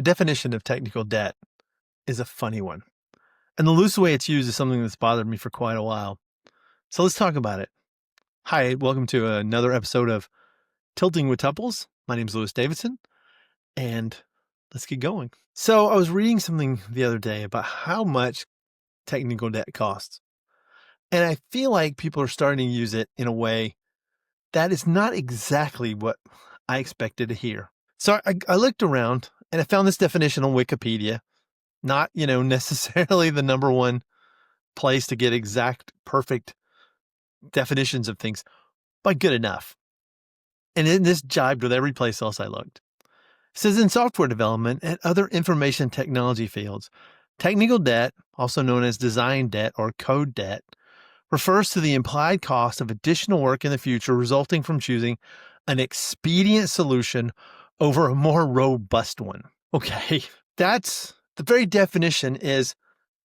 definition of technical debt is a funny one. And the loose way it's used is something that's bothered me for quite a while. So let's talk about it. Hi, welcome to another episode of Tilting with Tuples. My name is Davidson, and let's get going. So I was reading something the other day about how much technical debt costs. And I feel like people are starting to use it in a way that is not exactly what I expected to hear. So I looked around and I found this definition on Wikipedia, not, necessarily the number one place to get exact, perfect definitions of things, but good enough. And then this jibed with every place else I looked. It says in software development and other information technology fields, technical debt, also known as design debt or code debt, refers to the implied cost of additional work in the future resulting from choosing an expedient solution over a more robust one. Okay, that's the very definition is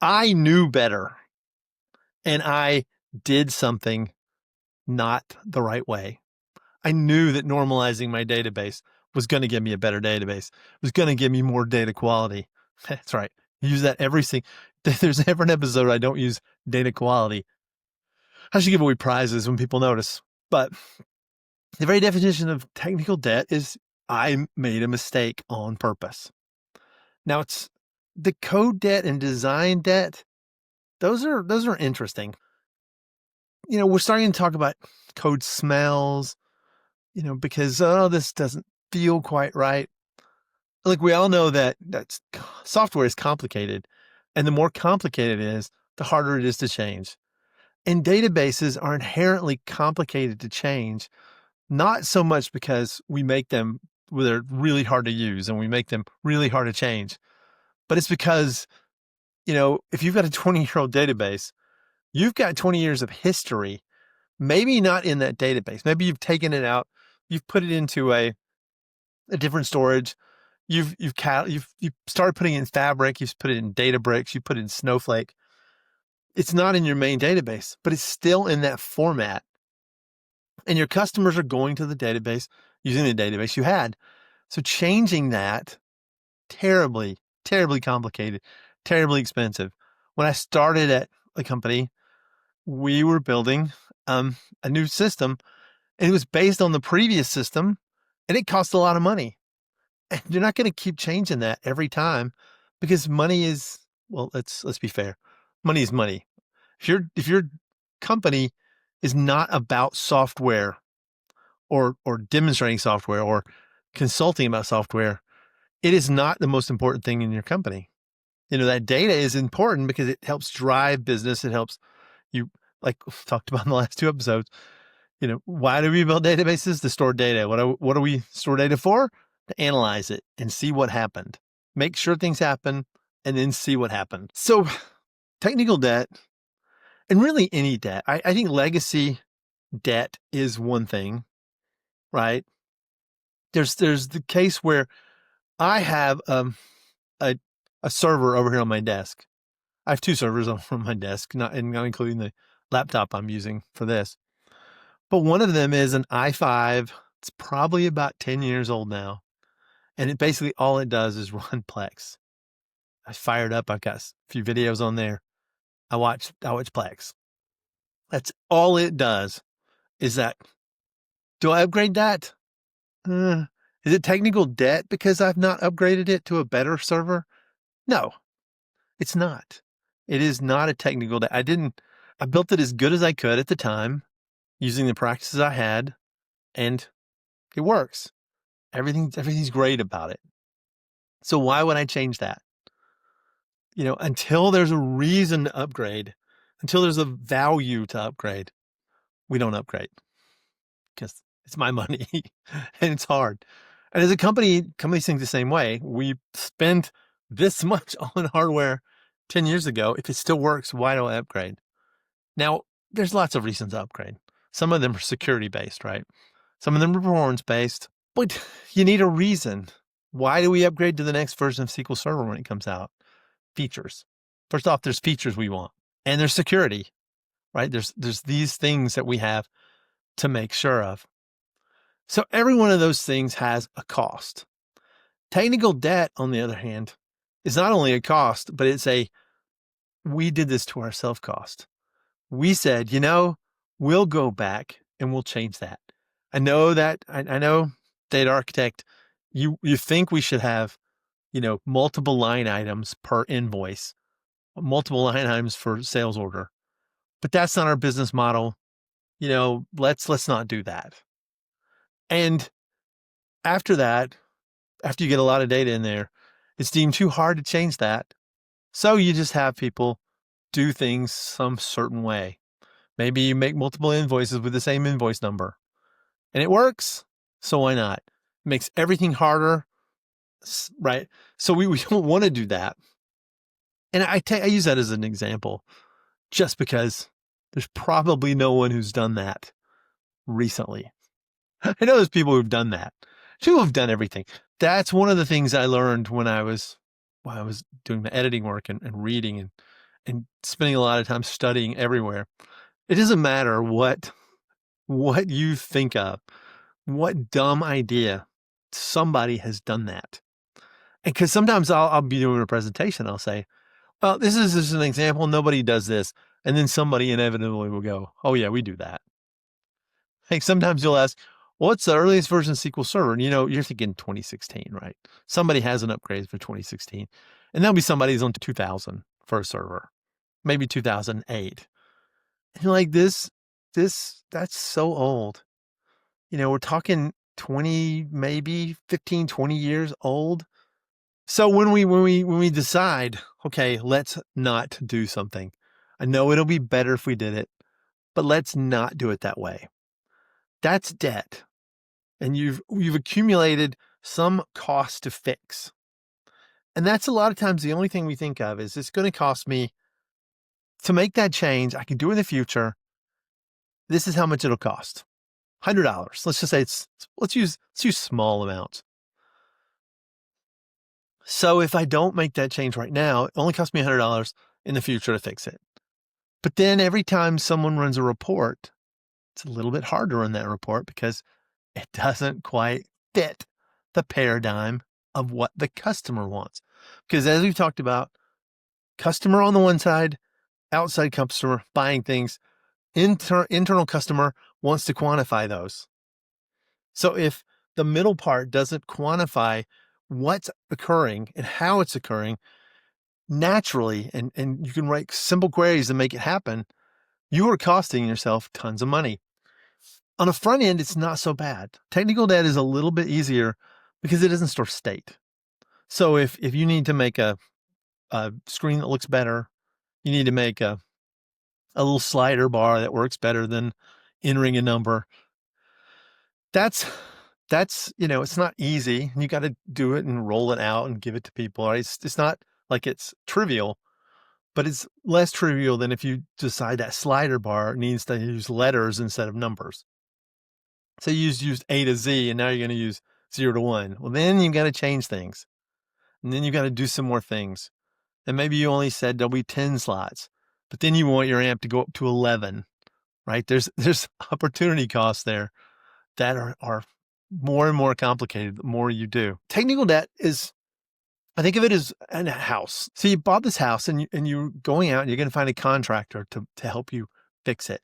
I knew better and I did something not the right way. I knew that normalizing my database was going to give me a better database, was going to give me more data quality. That's right. Use that every single, there's never an episode I don't use data quality. I should give away prizes when people notice. But the very definition of technical debt is I made a mistake on purpose. Now it's the code debt and design debt. Those are interesting. We're starting to talk about code smells, because, this doesn't feel quite right. Like we all know that software is complicated, and the more complicated it is, the harder it is to change. And databases are inherently complicated to change, not so much because we make them where they're really hard to use and we make them really hard to change, but it's because, if you've got a 20-year-old database, you've got 20 years of history, maybe not in that database. Maybe you've taken it out, you've put it into a different storage. You've started putting in Fabric, you've put it in Databricks, you put it in Snowflake. It's not in your main database, but it's still in that format. And your customers are going to the database using the database you had. So changing that, terribly, terribly complicated, terribly expensive. When I started at a company, we were building a new system, and it was based on the previous system, and it cost a lot of money. And you're not going to keep changing that every time because money is, well, let's be fair. Money is money. If your company is not about software or demonstrating software or consulting about software, it is not the most important thing in your company. That data is important because it helps drive business. It helps you, like we talked about in the last two episodes. Why do we build databases? To store data. What do we store data for? To analyze it and see what happened. Make sure things happen and then see what happened. So technical debt, and really any debt, I think legacy debt is one thing, right? There's the case where I have a server over here on my desk. I have two servers on my desk, not including the laptop I'm using for this. But one of them is an i5. It's probably about 10 years old now. And it basically all it does is run Plex. I fired up. I've got a few videos on there. I watch Plex. That's all it does is that. Do I upgrade that? Is it technical debt because I've not upgraded it to a better server? No, it's not. It is not a technical debt. I built it as good as I could at the time using the practices I had, and it works. Everything's great about it. So why would I change that? Until there's a reason to upgrade, until there's a value to upgrade, we don't upgrade because it's my money and it's hard. And as a company, companies think the same way. We spent this much on hardware 10 years ago. If it still works, why do I upgrade? Now, there's lots of reasons to upgrade. Some of them are security based, right? Some of them are performance based, but you need a reason. Why do we upgrade to the next version of SQL Server when it comes out? Features. First off, there's features we want, and there's security, right? There's these things that we have to make sure of. So every one of those things has a cost. Technical debt, on the other hand, is not only a cost, but it's we did this to ourselves cost. We said, we'll go back and we'll change that. I know data architect, you think we should have, multiple line items per invoice, multiple line items for sales order, but that's not our business model. Let's not do that. And after that, after you get a lot of data in there, it's deemed too hard to change that. So you just have people do things some certain way. Maybe you make multiple invoices with the same invoice number and it works. So why not? It makes everything harder, right? So we don't want to do that. And I use that as an example just because there's probably no one who's done that recently. I know there's people who've done that. People have done everything. That's one of the things I learned when I was doing the editing work and reading and spending a lot of time studying everywhere. It doesn't matter what you think of, what dumb idea, somebody has done that. And because sometimes I'll be doing a presentation, I'll say, well, this is just an example. Nobody does this. And then somebody inevitably will go, oh yeah, we do that. Like sometimes you'll ask, what's the earliest version of SQL Server? And you're thinking 2016, right? Somebody has an upgrade for 2016. And there'll be somebody who's on 2000 for a server, maybe 2008. And you're like, that's so old. We're talking 20, maybe 15, 20 years old. So when we decide, okay, let's not do something. I know it'll be better if we did it, but let's not do it that way. That's debt. And you've accumulated some cost to fix. And that's a lot of times the only thing we think of is it's going to cost me to make that change. I can do it in the future. This is how much it'll cost. $100. Let's just say let's use small amounts. So if I don't make that change right now, it only costs me $100 in the future to fix it. But then every time someone runs a report, it's a little bit hard to run that report because it doesn't quite fit the paradigm of what the customer wants. Because as we've talked about, customer on the one side, outside customer buying things, internal customer wants to quantify those. So if the middle part doesn't quantify what's occurring and how it's occurring naturally, and you can write simple queries to make it happen, you are costing yourself tons of money. On the front end, it's not so bad. Technical debt is a little bit easier because it doesn't store state. So if you need to make a screen that looks better, you need to make a little slider bar that works better than entering a number. That's it's not easy. You got to do it and roll it out and give it to people. Right? It's not like it's trivial, but it's less trivial than if you decide that slider bar needs to use letters instead of numbers. So you used A to Z, and now you're going to use 0 to 1. Well, then you've got to change things. And then you've got to do some more things. And maybe you only said there'll be 10 slots, but then you want your amp to go up to 11, right? There's opportunity costs there that are more and more complicated the more you do. Technical debt is, I think of it as a house. So you bought this house and you're going out and you're going to find a contractor to help you fix it.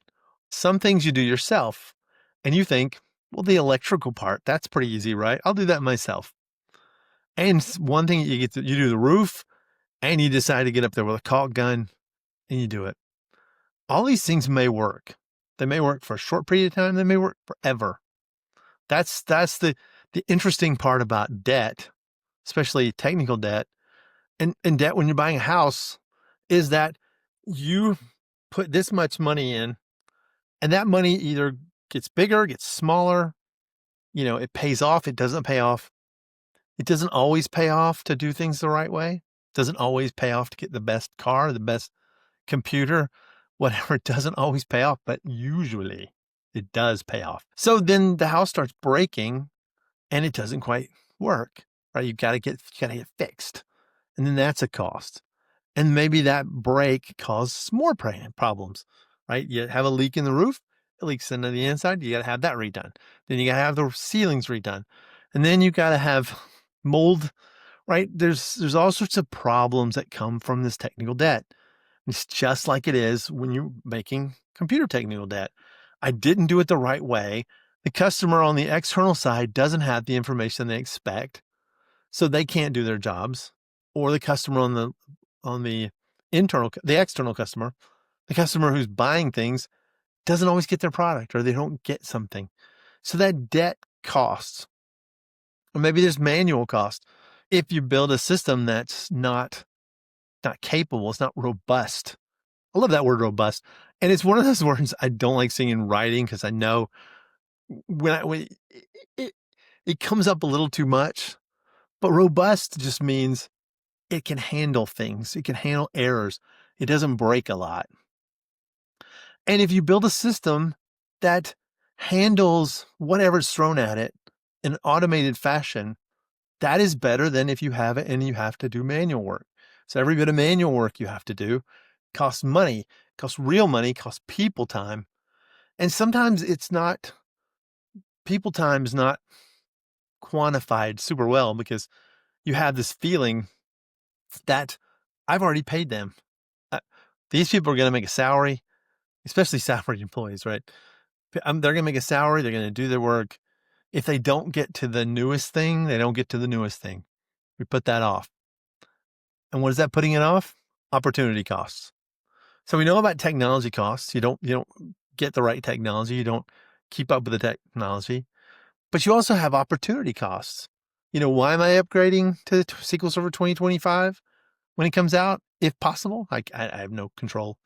Some things you do yourself and you think, well, the electrical part, that's pretty easy, right? I'll do that myself. And one thing you do the roof and you decide to get up there with a caulk gun and you do it. All these things may work. They may work for a short period of time. They may work forever. That's the interesting part about debt, especially technical debt and debt when you're buying a house, is that you put this much money in and that money either gets bigger, gets smaller, it pays off, it doesn't pay off. It doesn't always pay off to do things the right way. It doesn't always pay off to get the best car, the best computer, whatever. It doesn't always pay off, but usually it does pay off. So then the house starts breaking and it doesn't quite work, right? You got to get fixed. And then that's a cost. And maybe that break causes more problems, right? You have a leak in the roof, it leaks into the inside. You got to have that redone. Then you got to have the ceilings redone. And then you got to have mold, right? There's all sorts of problems that come from this technical debt. It's just like it is when you're making computer technical debt. I didn't do it the right way. The customer on the external side doesn't have the information they expect, so they can't do their jobs. Or the customer on the external customer, the customer who's buying things doesn't always get their product, or they don't get something. So that debt costs. Or maybe there's manual cost. If you build a system that's not capable, it's not robust. I love that word, robust. And it's one of those words I don't like seeing in writing, because I know when it comes up a little too much. But robust just means it can handle things. It can handle errors. It doesn't break a lot. And if you build a system that handles whatever's thrown at it in an automated fashion, that is better than if you have it and you have to do manual work. So every bit of manual work you have to do costs money, costs real money, costs people time. And sometimes people time is not quantified super well, because you have this feeling that I've already paid them. These people are going to make a salary, especially salaried employees, right? They're going to make a salary. They're going to do their work. If they don't get to the newest thing, they don't get to the newest thing. We put that off. And what is that putting it off? Opportunity costs. So we know about technology costs. You don't get the right technology. You don't keep up with the technology. But you also have opportunity costs. Why am I upgrading to SQL Server 2025 when it comes out? If possible, I have no control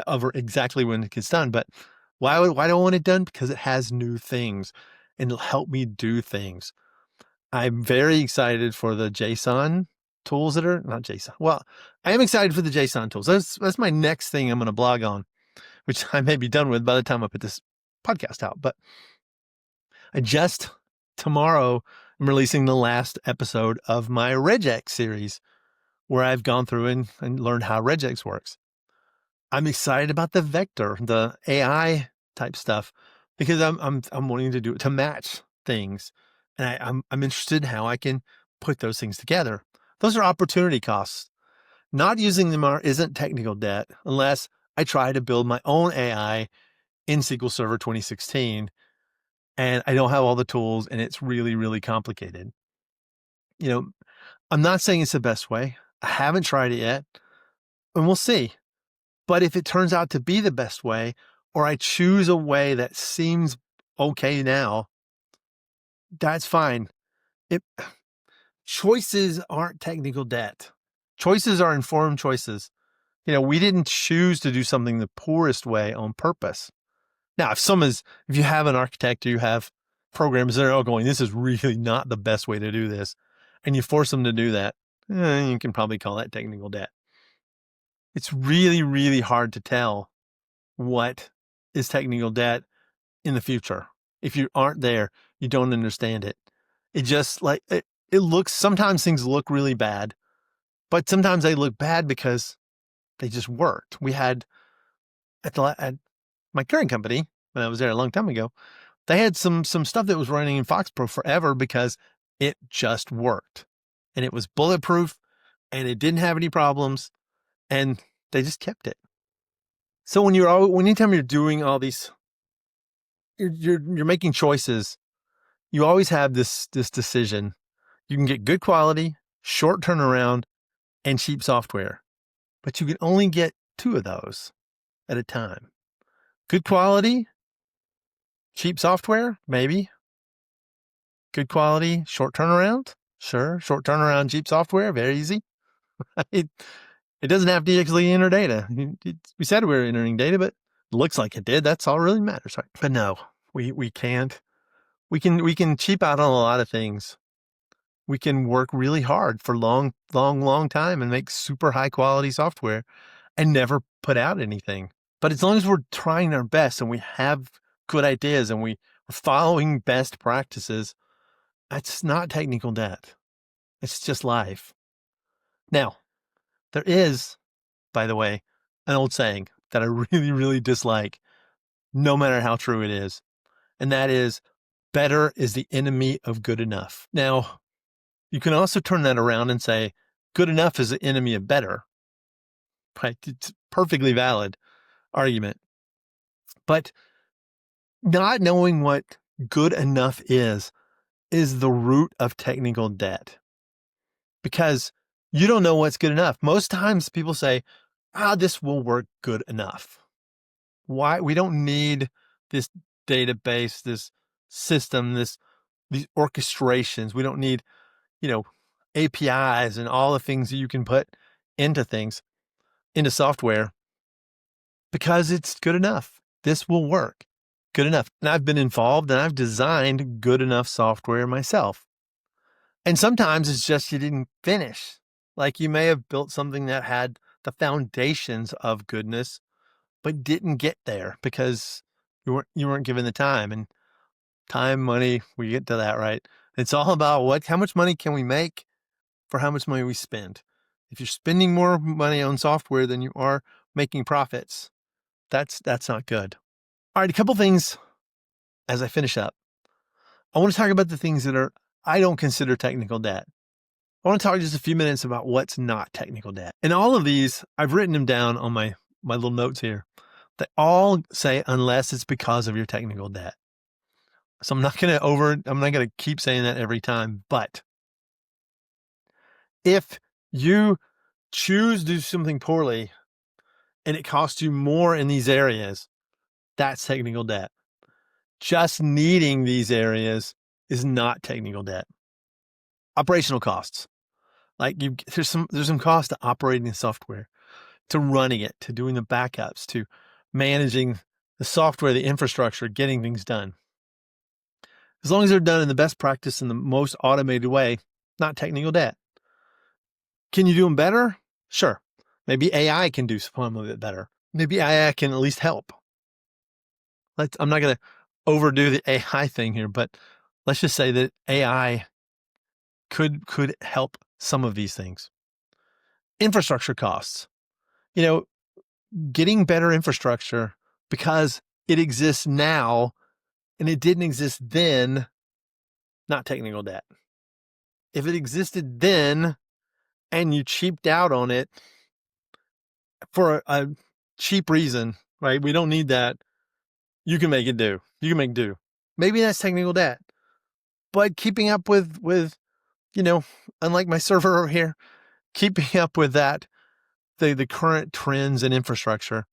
over exactly when it gets done. But why do I want it done? Because it has new things and it'll help me do things. I'm very excited for the JSON tools that are not JSON. Well, I am excited for the JSON tools. That's my next thing I'm going to blog on, which I may be done with by the time I put this podcast out. But tomorrow, I'm releasing the last episode of my regex series, where I've gone through and learned how regex works. I'm excited about the vector, the AI type stuff, because I'm wanting to do it to match things. And I'm interested in how I can put those things together. Those are opportunity costs. Not using them isn't technical debt, unless I try to build my own AI in SQL Server 2016 and I don't have all the tools and it's really, really complicated. I'm not saying it's the best way. I haven't tried it yet, and we'll see. But if it turns out to be the best way, or I choose a way that seems okay now, that's fine. Choices aren't technical debt. Choices are informed choices. We didn't choose to do something the poorest way on purpose. Now, if you have an architect or you have programmers that are all going, this is really not the best way to do this, and you force them to do that, you can probably call that technical debt. It's really, really hard to tell what is technical debt in the future. If you aren't there, you don't understand it. It just sometimes things look really bad, but sometimes they look bad because they just worked. We had at my current company, when I was there a long time ago, they had some stuff that was running in FoxPro forever because it just worked and it was bulletproof and it didn't have any problems and they just kept it. So anytime you're doing all these, you're making choices, you always have this decision. You can get good quality, short turnaround, and cheap software, but you can only get two of those at a time. Good quality, cheap software, maybe. Good quality, short turnaround, sure. Short turnaround, cheap software, very easy. It doesn't have to actually enter data. We said we were entering data, but it looks like it did. That's all really matters, right? But no, we can't. We can cheap out on a lot of things. We can work really hard for long time and make super high quality software and never put out anything. But as long as we're trying our best and we have good ideas and we're following best practices, it's not technical debt. It's just life. Now, there is, by the way, an old saying that I really, really dislike, no matter how true it is. And that is, better is the enemy of good enough. Now, You can also turn that around and say, good enough is the enemy of better. Right? It's a perfectly valid argument. But not knowing what good enough is the root of technical debt, because you don't know what's good enough. Most times people say, this will work good enough. Why? We don't need this database, this system, these orchestrations. We don't need, APIs and all the things that you can put into software, because it's good enough. This will work good enough. And I've been involved and I've designed good enough software myself. And sometimes it's just you didn't finish. Like you may have built something that had the foundations of goodness, but didn't get there because you weren't given the time. And time, money, we get to that, right? It's all about how much money can we make for how much money we spend. If you're spending more money on software than you are making profits, that's not good. All right, a couple things as I finish up. I want to talk about the things that I don't consider technical debt. I want to talk just a few minutes about what's not technical debt. And all of these, I've written them down on my little notes here. They all say, unless it's because of your technical debt. So I'm not going to keep saying that every time, but if you choose to do something poorly and it costs you more in these areas, that's technical debt. Just needing these areas is not technical debt. Operational costs. Like there's some cost to operating the software, to running it, to doing the backups, to managing the software, the infrastructure, getting things done. As long as they're done in the best practice in the most automated way, not technical debt. Can you do them better? Sure. Maybe AI can do some of it better. Maybe AI can at least help. I'm not going to overdo the AI thing here, but let's just say that AI could help some of these things. Infrastructure costs. Getting better infrastructure because it exists now and it didn't exist then, not technical debt. If it existed then and you cheaped out on it for a cheap reason, right? We don't need that. You can make it do. You can make do. Maybe that's technical debt. But keeping up with unlike my server over here, keeping up with that, the current trends in infrastructure,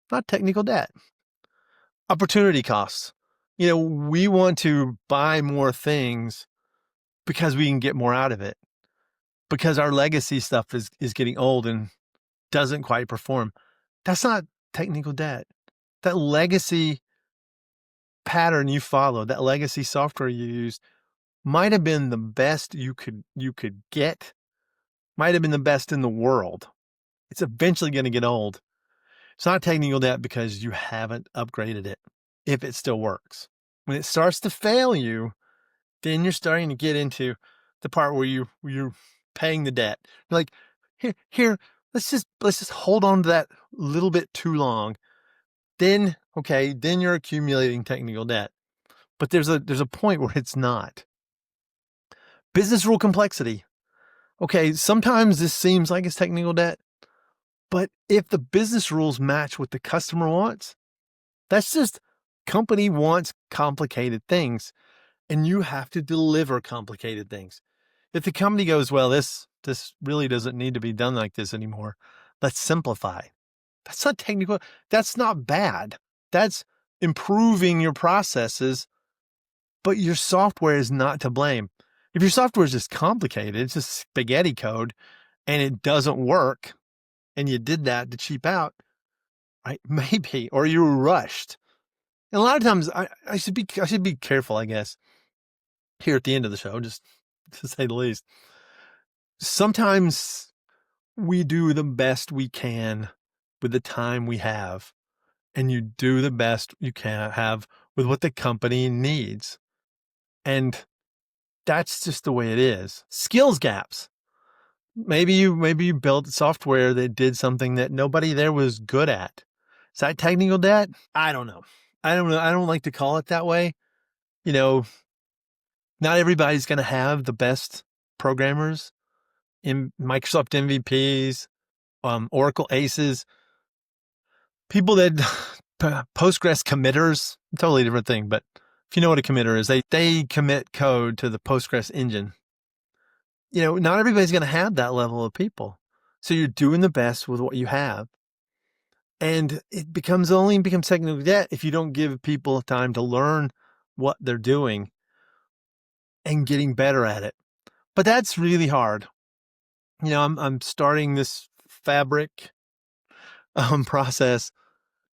not technical debt. Opportunity costs. We want to buy more things because we can get more out of it, because our legacy stuff is getting old and doesn't quite perform. That's not technical debt. That legacy pattern you followed, that legacy software you used, might have been the best you could get, might have been the best in the world. It's eventually going to get old. It's not technical debt because you haven't upgraded it, if it still works. When it starts to fail you, then you're starting to get into the part where you're paying the debt. You're like, here, let's just hold on to that a little bit too long. Then you're accumulating technical debt. But there's a point where it's not. Business rule complexity. Okay, sometimes this seems like it's technical debt, but if the business rules match what the customer wants, that's just company wants complicated things, and you have to deliver complicated things. If the company goes, well, this really doesn't need to be done like this anymore, let's simplify. That's not technical. That's not bad. That's improving your processes, but your software is not to blame. If your software is just complicated, it's just spaghetti code and it doesn't work, and you did that to cheap out, right? Maybe, or you were rushed. And a lot of times I should be careful, I guess, here at the end of the show, just to say the least. Sometimes we do the best we can with the time we have, and you do the best you can have with what the company needs. And that's just the way it is. Skills gaps. Maybe you built software that did something that nobody there was good at. Is that technical debt? I don't know. I don't like to call it that way. Not everybody's going to have the best programmers, in Microsoft MVPs, Oracle aces, people that Postgres committers, totally different thing. But if you know what a committer is, they commit code to the Postgres engine. Not everybody's going to have that level of people. So you're doing the best with what you have. And it becomes technical debt if you don't give people time to learn what they're doing and getting better at it. But that's really hard. I'm starting this fabric process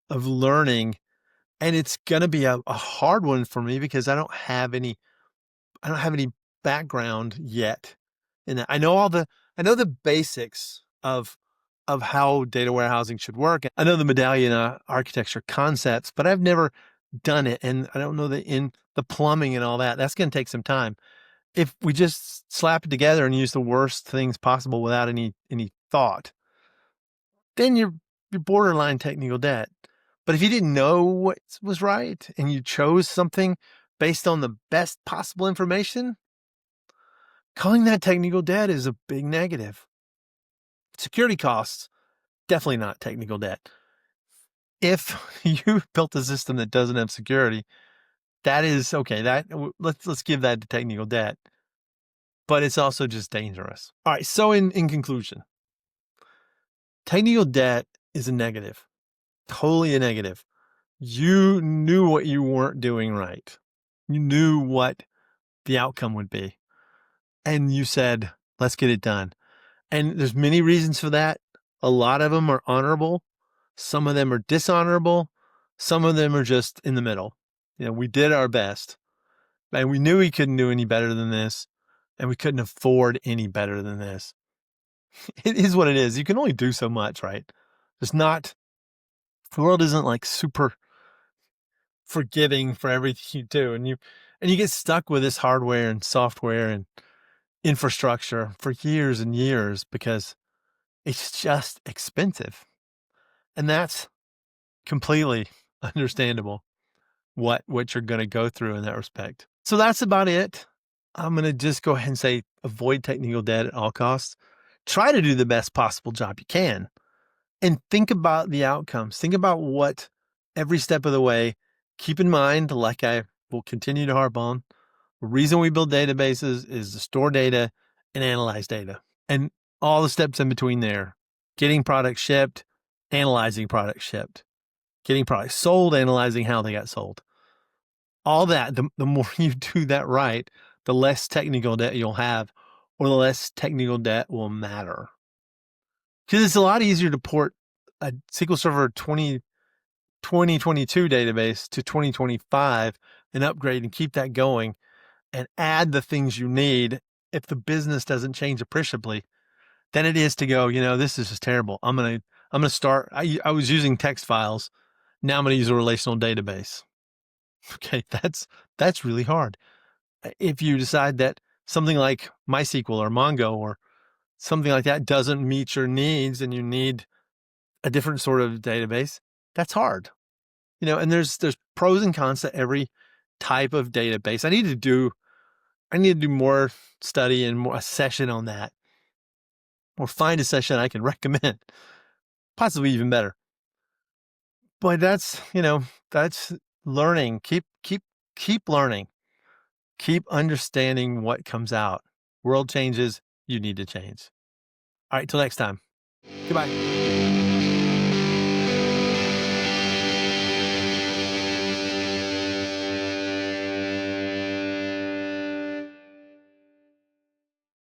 of learning, and it's going to be a hard one for me because I don't have any background yet in that. I know the basics of how data warehousing should work. I know the medallion architecture concepts, but I've never done it, and I don't know the plumbing and all that. That's going to take some time. If we just slap it together and use the worst things possible without any thought, then you're borderline technical debt. But if you didn't know what was right and you chose something based on the best possible information, calling that technical debt is a big negative. Security costs, definitely not technical debt. If you built a system that doesn't have security, that is okay. Let's give that to technical debt. But it's also just dangerous. All right, so in conclusion, technical debt is a negative, totally a negative. You knew what you weren't doing right. You knew what the outcome would be. And you said, let's get it done. And there's many reasons for that. A lot of them are honorable. Some of them are dishonorable. Some of them are just in the middle. We did our best. And we knew we couldn't do any better than this. And we couldn't afford any better than this. It is what it is. You can only do so much, right? The world isn't like super forgiving for everything you do. And you get stuck with this hardware and software and infrastructure for years and years because it's just expensive. And that's completely understandable what you're going to go through in that respect. So that's about it. I'm going to just go ahead and say avoid technical debt at all costs. Try to do the best possible job you can and think about the outcomes. Think about what every step of the way. Keep in mind, like I will continue to harp on, the reason we build databases is to store data and analyze data. And all the steps in between there, getting products shipped, analyzing products shipped, getting products sold, analyzing how they got sold. All that, the more you do that right, the less technical debt you'll have, or the less technical debt will matter. Because it's a lot easier to port a SQL Server 2022 database to 2025 and upgrade and keep that going and add the things you need if the business doesn't change appreciably than it is to go, this is just terrible. I'm going to start, I was using text files. Now I'm going to use a relational database. Okay. That's really hard. If you decide that something like MySQL or Mongo or something like that doesn't meet your needs and you need a different sort of database, that's hard. And there's pros and cons to every type of database. I need to do more study and more a session on that, or find a session I can recommend, possibly even better. But that's learning. Keep learning. Keep understanding what comes out. World changes, you need to change. All right, till next time. Goodbye.